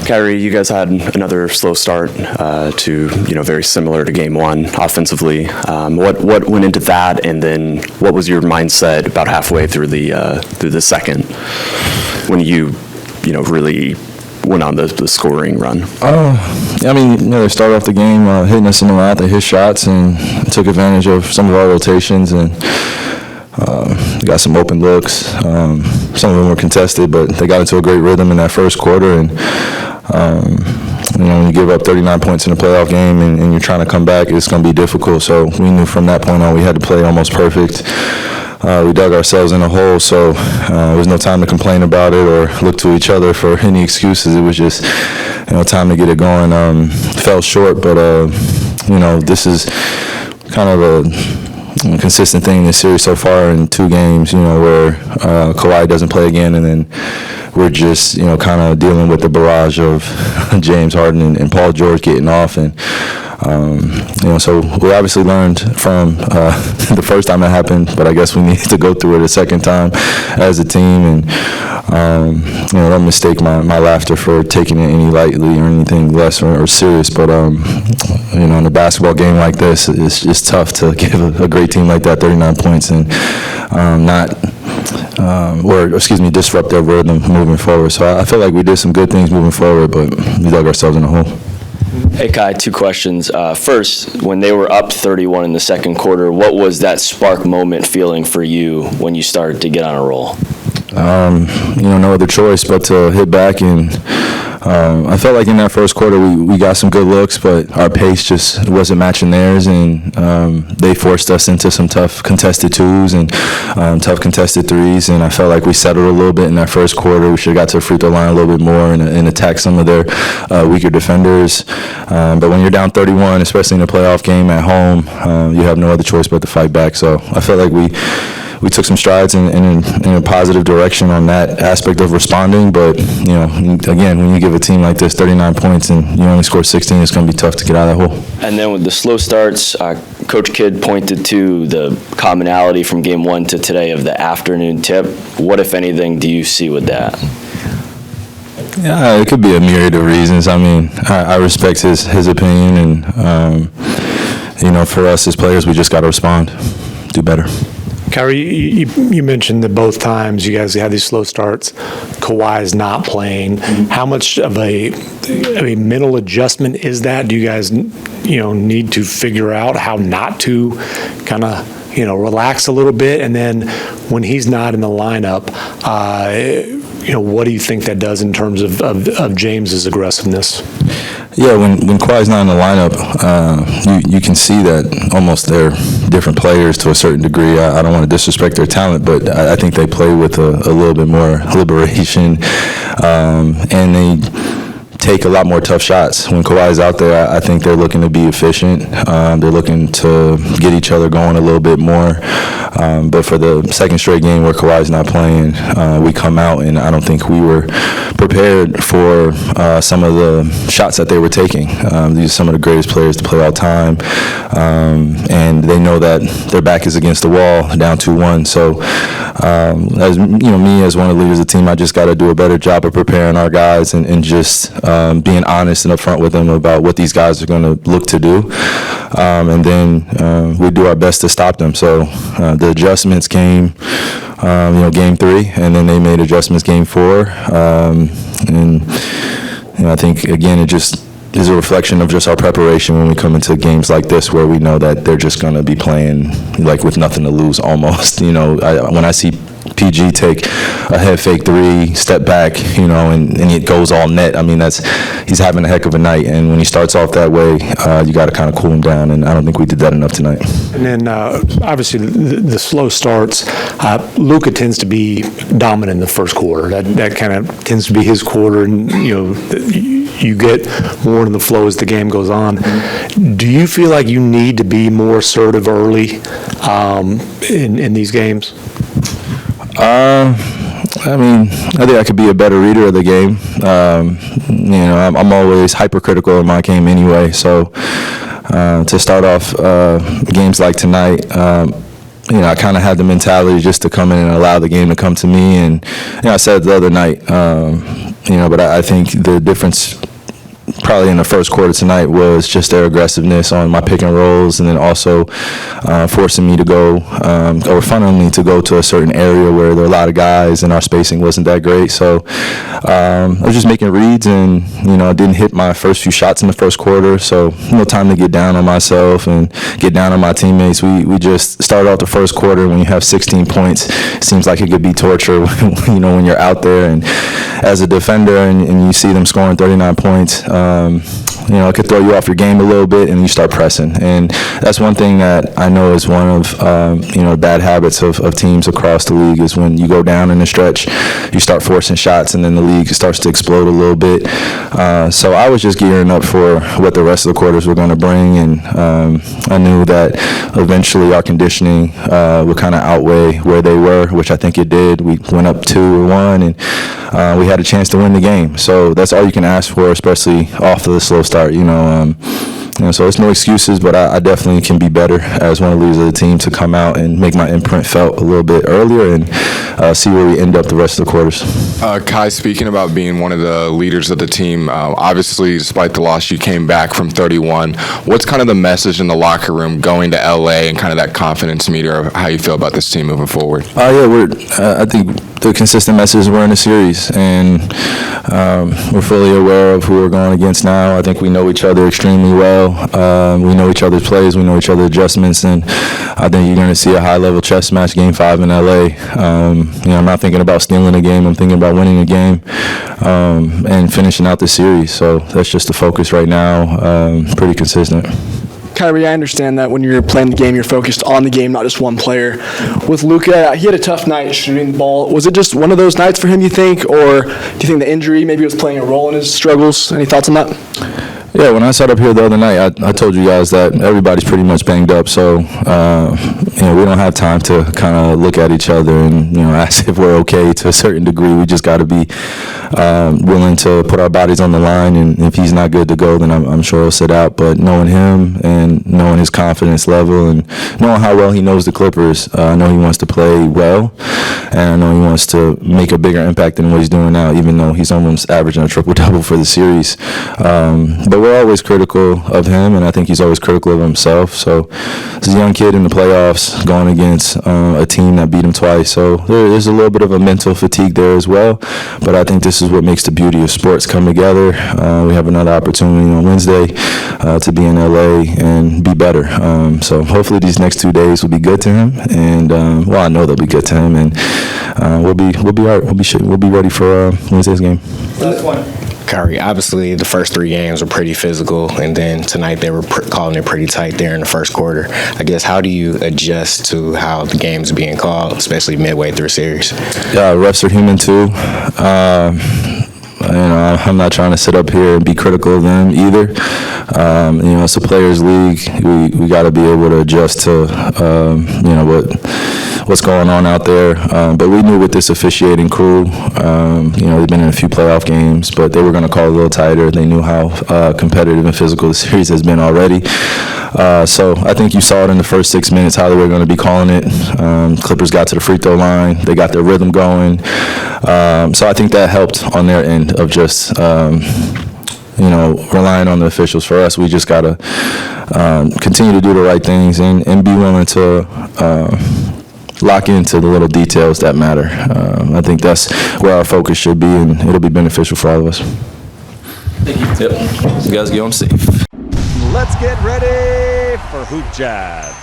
Kyrie, you guys had another slow start to, very similar to game one offensively. What went into that, and then what was your mindset about halfway through the second when you really went on the scoring run? They started off the game hitting us in the mouth. They hit shots and took advantage of some of our rotations and got some open looks. Some of them were contested, but they got into a great rhythm in that first quarter. And when you give up 39 points in a playoff game and you're trying to come back, it's going to be difficult. So we knew from that point on we had to play almost perfect. We dug ourselves in a hole, so there was no time to complain about it or look to each other for any excuses. It was just, time to get it going. Fell short, but, this is kind of a consistent thing in this series so far in 2 games, where Kawhi doesn't play again, and then we're just, kind of dealing with the barrage of James Harden and Paul George getting off. And, so we obviously learned from the first time it happened, but I guess we need to go through it a second time as a team. And, don't mistake my laughter for taking it any lightly or anything less or serious. But, in a basketball game like this, it's tough to give a great team like that 39 points and disrupt their rhythm moving forward. So I feel like we did some good things moving forward, but we dug ourselves in a hole. Hey, Kai, 2 questions. First, when they were up 31 in the second quarter, what was that spark moment feeling for you when you started to get on a roll? No other choice but to hit back. And I felt like in that first quarter we got some good looks, but our pace just wasn't matching theirs, and they forced us into some tough contested 2s and tough contested 3s, and I felt like we settled a little bit in that first quarter. We should have got to the free throw line a little bit more and attack some of their weaker defenders. But when you're down 31, especially in a playoff game at home, you have no other choice but to fight back. So I felt like we took some strides in a positive direction on that aspect of responding. But, again, when you give a team like this 39 points and you only score 16, it's going to be tough to get out of that hole. And then with the slow starts, Coach Kidd pointed to the commonality from game 1 to today of the afternoon tip. What, if anything, do you see with that? Yeah, it could be a myriad of reasons. I respect his opinion, and, for us as players, we just got to respond, do better. Kyrie, you mentioned that both times you guys had these slow starts, Kawhi's not playing. How much of a mental adjustment is that? Do you guys, need to figure out how not to kind of, relax a little bit? And then when he's not in the lineup, what do you think that does in terms of James's aggressiveness? Yeah, when Kawhi's not in the lineup, you can see that almost they're different players to a certain degree. I don't want to disrespect their talent, but I think they play with a little bit more liberation, and they take a lot more tough shots. When Kawhi's out there, I think they're looking to be efficient. They're looking to get each other going a little bit more. But for the second straight game where Kawhi's not playing, we come out, and I don't think we were prepared for some of the shots that they wwere taking. These are some of the greatest players to play all time, and they know that their back is against the wall, down 2-1. So, as me as one of the leaders of the team, I just got to do a better job of preparing our guys and just being honest and upfront with them about what these guys are going to look to do, and then we do our best to stop them. So the adjustments came, game 3, and then they made adjustments game 4, and I think again it just is a reflection of just our preparation when we come into games like this, where we know that they're just going to be playing like with nothing to lose almost. When I see PG take a head fake 3, step back, and it goes all net. He's having a heck of a night, and when he starts off that way, you got to kind of cool him down, and I don't think we did that enough tonight. And then obviously the slow starts, Luka tends to be dominant in the first quarter. That kind of tends to be his quarter, and you get more in the flow as the game goes on. Do you feel like you need to be more assertive early in these games? I think I could be a better reader of the game. I'm always hypercritical in my game anyway, so to start off games like tonight. I kind of had the mentality just to come in and allow the game to come to me. And I said it the other night, but I think the difference probably in the first quarter tonight was just their aggressiveness on my pick and rolls, and then also forcing me to go, or funneling me to go to a certain area where there are a lot of guys and our spacing wasn't that great. So I was just making reads, and I didn't hit my first few shots in the first quarter, so no time to get down on myself and get down on my teammates. We just started out the first quarter. When you have 16 points, it seems like it could be torture when you're out there and as a defender and you see them scoring 39 points. It could throw you off your game a little bit, and you start pressing. And that's one thing that I know is one of bad habits of teams across the league, is when you go down in the stretch, you start forcing shots, and then the league starts to explode a little bit. So I was just gearing up for what the rest of the quarters were going to bring, and I knew that eventually our conditioning would kind of outweigh where they were, which I think it did. We went up 2-1, and we had a chance to win the game. So that's all you can ask for, especially off of the slow start. So it's no excuses, but I definitely can be better as one of the leaders of the team to come out and make my imprint felt a little bit earlier and see where we end up the rest of the quarters. Kai, speaking about being one of the leaders of the team, obviously, despite the loss, you came back from 31. What's kind of the message in the locker room going to LA and kind of that confidence meter of how you feel about this team moving forward? I think the consistent message is we're in a series, and we're fully aware of who we're going against now. I think we know each other extremely well. We know each other's plays. We know each other's adjustments, and I think you're going to see a high-level chess match Game 5 in LA. I'm not thinking about stealing a game. I'm thinking about winning a game and finishing out the series. So that's just the focus right now. Pretty consistent. Kyrie, I understand that when you're playing the game, you're focused on the game, not just one player. With Luka, he had a tough night shooting the ball. Was it just one of those nights for him, you think, or do you think the injury maybe was playing a role in his struggles? Any thoughts on that? Yeah, when I sat up here the other night, I told you guys that everybody's pretty much banged up, so we don't have time to kind of look at each other and ask if we're okay to a certain degree. We just got to be willing to put our bodies on the line, and if he's not good to go, then I'm sure he'll sit out. But knowing him and knowing his confidence level and knowing how well he knows the Clippers, I know he wants to play well, and I know he wants to make a bigger impact than what he's doing now, even though he's almost averaging a triple-double for the series. But we're always critical of him, and I think he's always critical of himself. So this is a young kid in the playoffs going against a team that beat him twice. So there is a little bit of a mental fatigue there as well. But I think this is what makes the beauty of sports come together. We have another opportunity on Wednesday to be in LA and be better. So hopefully these next 2 days will be good to him, and I know they'll be good to him, and we'll be all right. We'll be ready for Wednesday's game. Last one. Kyrie, obviously the first 3 games were pretty physical, and then tonight they were calling it pretty tight there in the first quarter. I guess, how do you adjust to how the game's being called, especially midway through a series? Yeah, refs are human too. I'm not trying to sit up here and be critical of them either. It's a players' league. We got to be able to adjust to what's going on out there. But we knew with this officiating crew, they've been in a few playoff games, but they were going to call it a little tighter. They knew how competitive and physical the series has been already. So I think you saw it in the first 6 minutes how they were going to be calling it. Clippers got to the free throw line. They got their rhythm going. So I think that helped on their end of just relying on the officials. For us, we just got to continue to do the right things and be willing to lock into the little details that matter. I think that's where our focus should be, and it'll be beneficial for all of us. Thank you. Yep. You guys get home safe. Let's get ready for HoopJab.